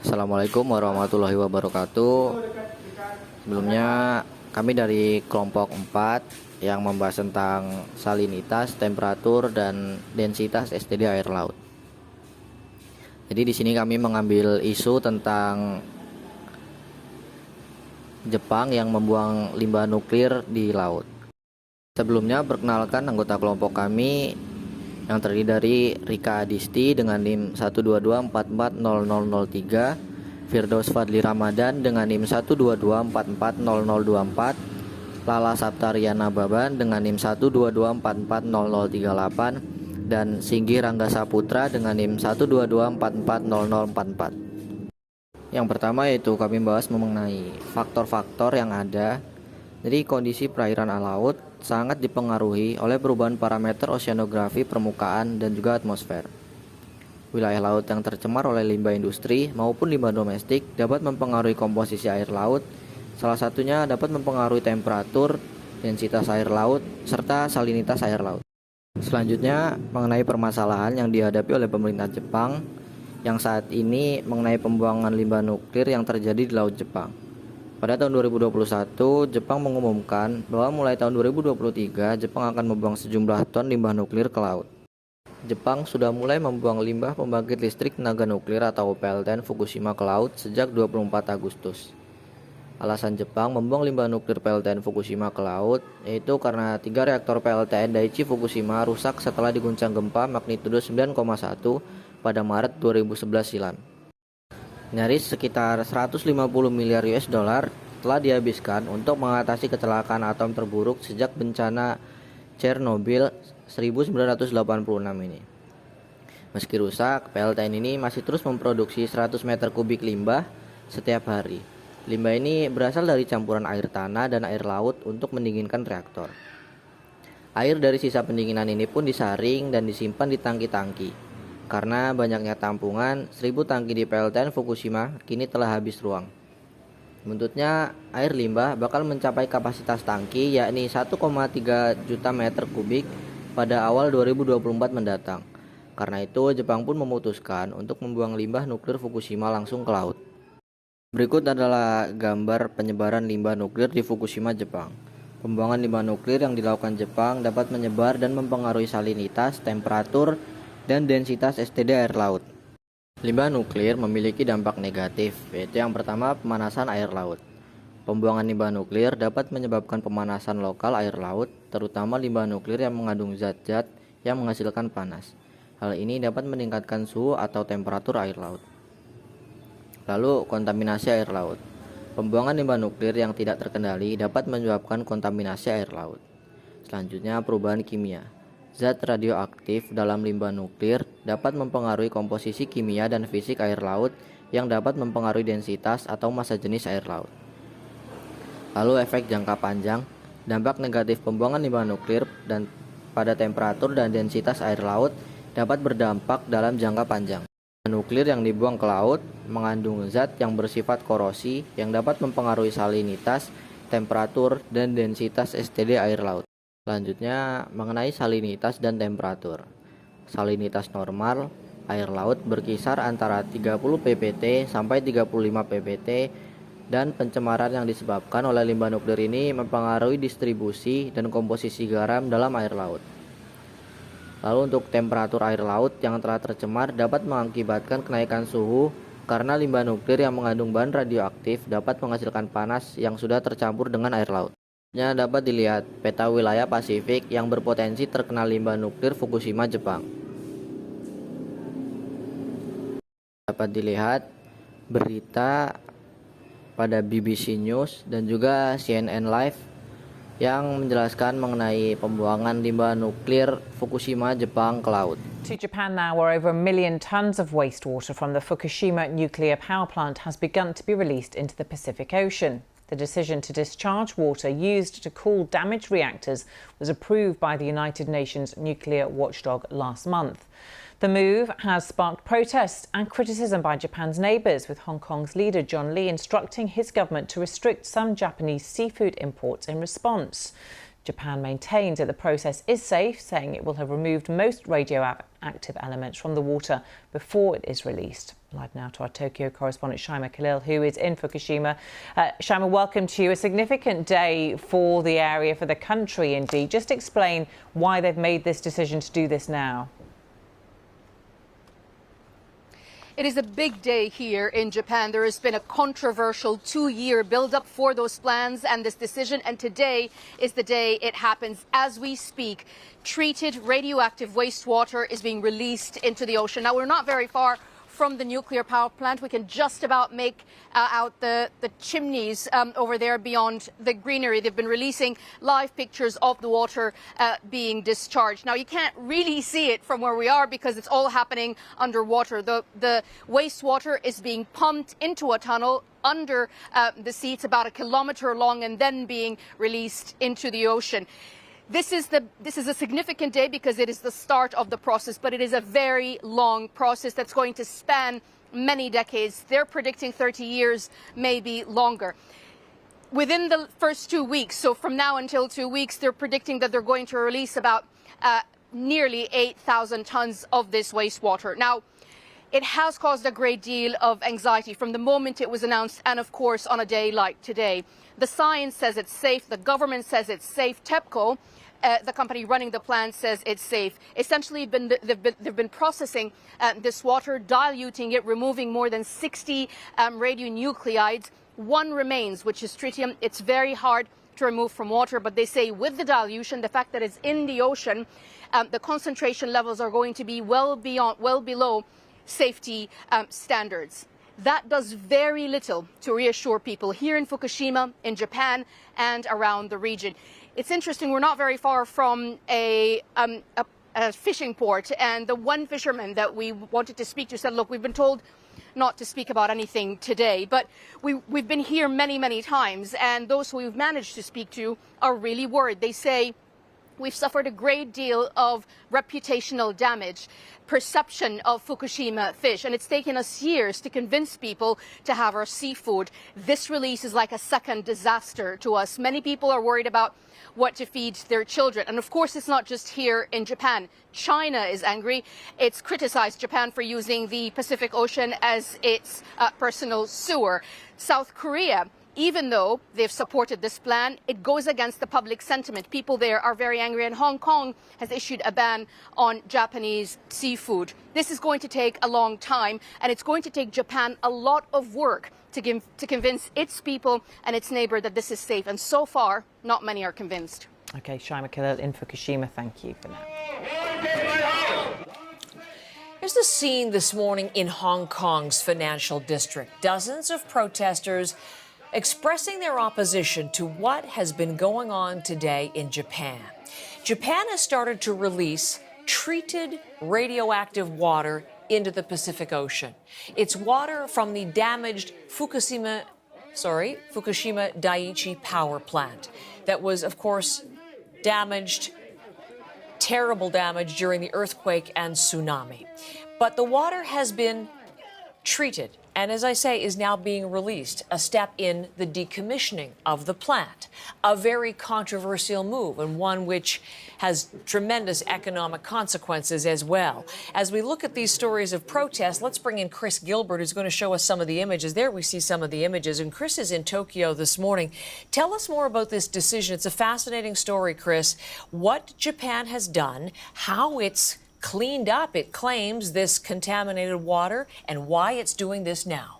Assalamualaikum warahmatullahi wabarakatuh. Sebelumnya kami dari kelompok 4 yang membahas tentang salinitas, temperatur, dan densitas STD air laut. Jadi di sini kami mengambil isu tentang Jepang yang membuang limbah nuklir di laut. Sebelumnya perkenalkan anggota kelompok kami yang terdiri dari Rika Adisty dengan NIM 122440003, Firdaus Fadli Ramadhan dengan NIM 122440024, Lala Saptaria Nababan dengan NIM 122440038, dan Singgih Rangga Saputra dengan NIM 122440044. Yang pertama yaitu kami bahas mengenai faktor-faktor yang ada. Jadi kondisi perairan laut sangat dipengaruhi oleh perubahan parameter oceanografi permukaan dan juga atmosfer. Wilayah laut yang tercemar oleh limbah industri maupun limbah domestik dapat mempengaruhi komposisi air laut. Salah satunya dapat mempengaruhi temperatur, densitas air laut, serta salinitas air laut. Selanjutnya mengenai permasalahan yang dihadapi oleh pemerintah Jepang yang saat ini mengenai pembuangan limbah nuklir yang terjadi di Laut Jepang. Pada tahun 2021, Jepang mengumumkan bahwa mulai tahun 2023, Jepang akan membuang sejumlah ton limbah nuklir ke laut. Jepang sudah mulai membuang limbah pembangkit listrik tenaga nuklir atau PLTN Fukushima ke laut sejak 24 Agustus. Alasan Jepang membuang limbah nuklir PLTN Fukushima ke laut yaitu karena 3 reaktor PLTN Daiichi Fukushima rusak setelah diguncang gempa magnitudo 9,1 pada Maret 2011 silam. Nyaris sekitar 150 miliar US dollar telah dihabiskan untuk mengatasi kecelakaan atom terburuk sejak bencana Chernobyl 1986 ini. Meski rusak, PLTN ini masih terus memproduksi 100 meter kubik limbah setiap hari. Limbah ini berasal dari campuran air tanah dan air laut untuk mendinginkan reaktor. Air dari sisa pendinginan ini pun disaring dan disimpan di tangki-tangki. Karena banyaknya tampungan, 1000 tangki di PLTN Fukushima kini telah habis ruang. Buntutnya, air limbah bakal mencapai kapasitas tangki yakni 1,3 juta meter kubik pada awal 2024 mendatang. Karena itu, Jepang pun memutuskan untuk membuang limbah nuklir Fukushima langsung ke laut. Berikut adalah gambar penyebaran limbah nuklir di Fukushima, Jepang. Pembuangan limbah nuklir yang dilakukan Jepang dapat menyebar dan mempengaruhi salinitas, temperatur, dan densitas STD air laut. Limbah nuklir memiliki dampak negatif, yaitu yang pertama pemanasan air laut. Pembuangan limbah nuklir dapat menyebabkan pemanasan lokal air laut, terutama limbah nuklir yang mengandung zat-zat yang menghasilkan panas. Hal ini dapat meningkatkan suhu atau temperatur air laut. Lalu, kontaminasi air laut. Pembuangan limbah nuklir yang tidak terkendali dapat menyebabkan kontaminasi air laut. Selanjutnya, perubahan kimia. Zat radioaktif dalam limbah nuklir dapat mempengaruhi komposisi kimia dan fisik air laut yang dapat mempengaruhi densitas atau massa jenis air laut. Lalu efek jangka panjang, dampak negatif pembuangan limbah nuklir dan pada temperatur dan densitas air laut dapat berdampak dalam jangka panjang. Nuklir yang dibuang ke laut mengandung zat yang bersifat korosi yang dapat mempengaruhi salinitas, temperatur, dan densitas STD air laut. Selanjutnya mengenai salinitas dan temperatur. Salinitas normal air laut berkisar antara 30 ppt sampai 35 ppt dan pencemaran yang disebabkan oleh limbah nuklir ini mempengaruhi distribusi dan komposisi garam dalam air laut. Lalu untuk temperatur air laut yang telah tercemar dapat mengakibatkan kenaikan suhu karena limbah nuklir yang mengandung bahan radioaktif dapat menghasilkan panas yang sudah tercampur dengan air laut. Dapat dilihat peta wilayah Pasifik yang berpotensi terkena limbah nuklir Fukushima, Jepang. Dapat dilihat berita pada BBC News dan juga CNN Live yang menjelaskan mengenai pembuangan limbah nuklir Fukushima, Jepang ke laut. To Japan now, where over 1 million tons of wastewater from the Fukushima nuclear power plant has begun to be released into the Pacific Ocean. The decision to discharge water used to cool damaged reactors was approved by the United Nations nuclear watchdog last month. The move has sparked protests and criticism by Japan's neighbours, with Hong Kong's leader John Lee instructing his government to restrict some Japanese seafood imports in response. Japan maintains that the process is safe, saying it will have removed most radioactive elements from the water before it is released. Live now to our Tokyo correspondent Shaima Khalil, who is in Fukushima. Shaima, welcome to you. A significant day for the area, for the country indeed. Just explain why they've made this decision to do this now. It is a big day here in Japan. There has been a controversial 2-year build-up for those plans and this decision, and today is the day it happens. As we speak, treated radioactive wastewater is being released into the ocean. Now, we're not very far from the nuclear power plant. We can just about make out the chimneys over there beyond the greenery. They've been releasing live pictures of the water being discharged. Now, you can't really see it from where we are because it's all happening underwater. The wastewater is being pumped into a tunnel under the sea. It's about 1 kilometer long and then being released into the ocean. This is a significant day because it is the start of the process, but it is a very long process that's going to span many decades. They're predicting 30 years, maybe longer. Within the first 2 weeks, so from now until 2 weeks, they're predicting that they're going to release about nearly 8,000 tons of this wastewater. Now, it has caused a great deal of anxiety from the moment it was announced, and of course on a day like today. The science says it's safe, the government says it's safe, TEPCO, the company running the plant, says it's safe. Essentially, they've been processing this water, diluting it, removing more than 60 radionuclides. One remains, which is tritium. It's very hard to remove from water, but they say with the dilution, the fact that it's in the ocean, the concentration levels are going to be well below safety standards. That does very little to reassure people here in Fukushima, in Japan, and around the region. It's interesting, we're not very far from a fishing port, and the one fisherman that we wanted to speak to said, look, we've been told not to speak about anything today, but we've been here many, many times, and those who we've managed to speak to are really worried. They say, we've suffered a great deal of reputational damage, perception of Fukushima fish, and it's taken us years to convince people to have our seafood. This release is like a second disaster to us. Many people are worried about what to feed their children. And of course, it's not just here in Japan. China is angry. It's criticized Japan for using the Pacific Ocean as its personal sewer. South Korea, even though they've supported this plan, it goes against the public sentiment. People there are very angry, and Hong Kong has issued a ban on Japanese seafood. This is going to take a long time, and it's going to take Japan a lot of work to convince its people and its neighbor that this is safe. And so far, not many are convinced. OK, Shaima Khalil in Fukushima, thank you for now. Here's the scene this morning in Hong Kong's financial district. Dozens of protesters expressing their opposition to what has been going on today in Japan. Japan has started to release treated radioactive water into the Pacific Ocean. It's water from the damaged Fukushima Daiichi power plant that was, of course, damaged, terrible damage during the earthquake and tsunami. But the water has been treated and, as I say, is now being released, a step in the decommissioning of the plant. A very controversial move, and one which has tremendous economic consequences as well. As we look at these stories of protest, let's bring in Chris Gilbert, who's going to show us some of the images. There we see some of the images, and Chris is in Tokyo this morning. Tell us more about this decision. It's a fascinating story, Chris. What Japan has done, how it's cleaned up, it claims, this contaminated water, and why it's doing this now.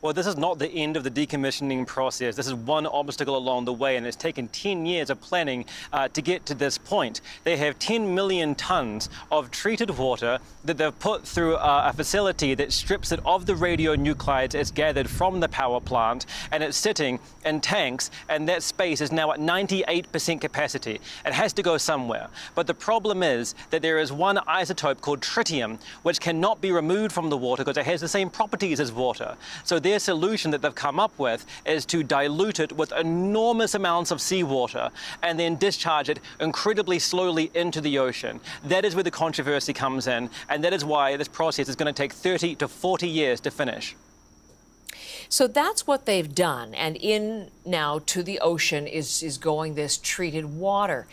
Well, this is not the end of the decommissioning process. This is one obstacle along the way, and it's taken 10 years of planning to get to this point. They have 10 million tons of treated water that they've put through a facility that strips it of the radionuclides it's gathered from the power plant, and it's sitting in tanks, and that space is now at 98% capacity. It has to go somewhere. But the problem is that there is one isotope called tritium, which cannot be removed from the water because it has the same properties as water. So their solution that they've come up with is to dilute it with enormous amounts of seawater and then discharge it incredibly slowly into the ocean. That is where the controversy comes in, and that is why this process is going to take 30 to 40 years to finish. So that's what they've done. And in now to the ocean is going this treated water.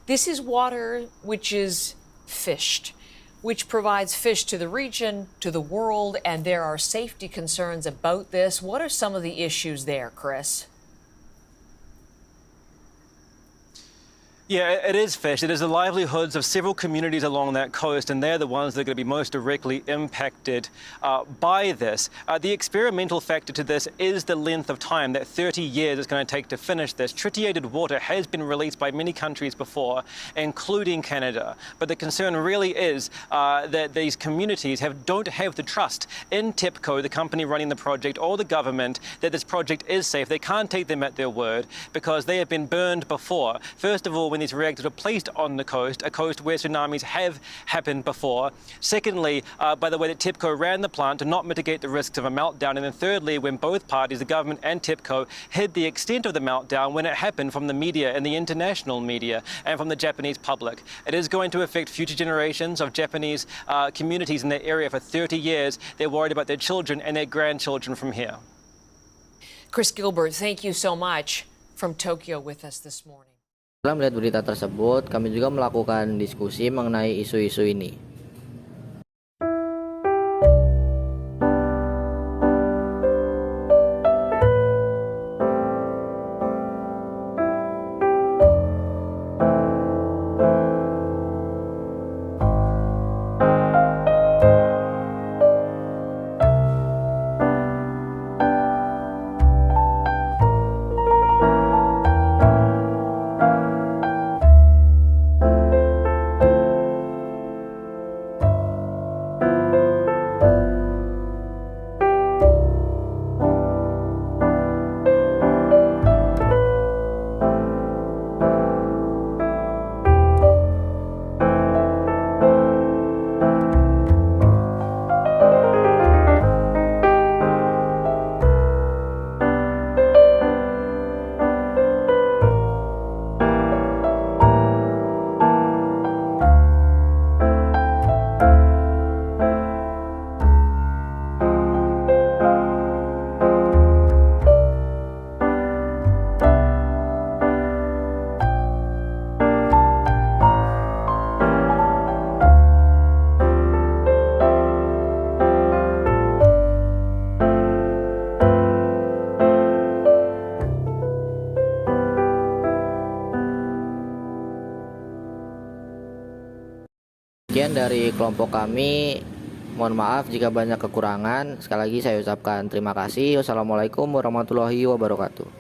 This is water which is fished, which provides fish to the region, to the world, and there are safety concerns about this. What are some of the issues there, Chris? Yeah, it is fish. It is the livelihoods of several communities along that coast, and they're the ones that are going to be most directly impacted by this. The experimental factor to this is the length of time, that 30 years it's going to take to finish this. Tritiated water has been released by many countries before, including Canada. But the concern really is that these communities don't have the trust in TEPCO, the company running the project, or the government, that this project is safe. They can't take them at their word because they have been burned before. First of all, when these reactors were placed on the coast, a coast where tsunamis have happened before. Secondly, by the way that TEPCO ran the plant to not mitigate the risks of a meltdown. And then thirdly, when both parties, the government and TEPCO, hid the extent of the meltdown when it happened from the media and the international media and from the Japanese public. It is going to affect future generations of Japanese communities in that area for 30 years. They're worried about their children and their grandchildren from here. Chris Gilbert, thank you so much from Tokyo with us this morning. Setelah melihat berita tersebut, kami juga melakukan diskusi mengenai isu-isu ini. Sekian dari kelompok kami. Mohon maaf jika banyak kekurangan. Sekali lagi saya ucapkan terima kasih. Wassalamualaikum warahmatullahi wabarakatuh.